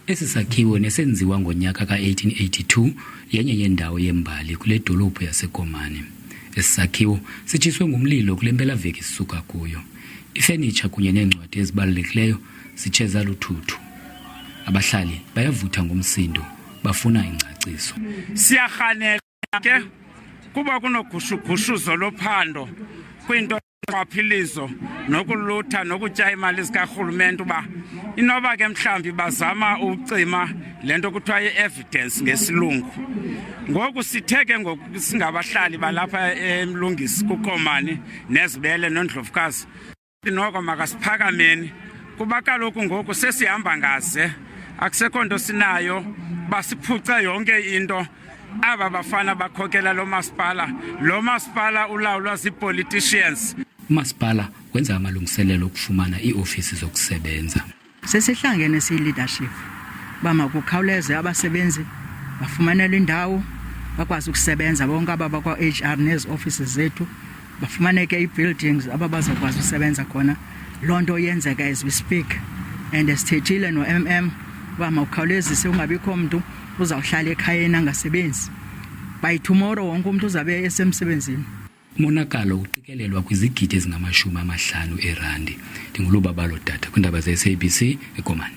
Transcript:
Esi sakhiwo nesenziwa ngonyaka ka-1882 yenye yendawo yembali kule dolophu yaseKomani. Esi sakhiwo sitshiswe ngumlilo kule mpelaveki sisuka kuyo. Ifenitsha kunye neencwadi ezibalulekileyo zitshe zaluthuthu. Abahlali bayavutha ngumsindo, bafuna ingcaciso. Siyarhanela ke kuba kunogushugushuzo lophando kwinto qaphilizo nokulutha nokutya imali zikarhulumente uba inoba ke mhlambi bazama ucima lento kuthiwa i-evidence ngesilungu. Ngoku sitheke ngoku singabahlali balapha eMlungisi kuKomani nezibele nondlovukazi noko makasiphakameni kuba kaloku ngoku sesihamba ngaze akusekho nto sinayo basiphuce yonke into. Aba bafana bakhokela lo masipala ulawulwa zii-politicians. Umasipala wenza amalungiselelo okufumana iiofisi zokusebenza. Sesihlangene siyi-leadership bama kukhawuleze abasebenzi bafumanele indawo bakwazi ukusebenza bonke aba bakwa-HR nezi-offices zethu bafumaneke ii-buildings abazakwazi ukusebenza khona. Loo nto yenzeka as we speak and sithethile no-MM bama ukhawulezise ungabikho mntu uzawuhlala ekhayeni angasebenzi. By tomorrow wonke umuntu uzabe esemsebenzini. Umonakalo uqikelelwa kwizigidi ezingama-50 eerandi. Ndingulubabalo Data kwiindaba ze-SABC eKomani.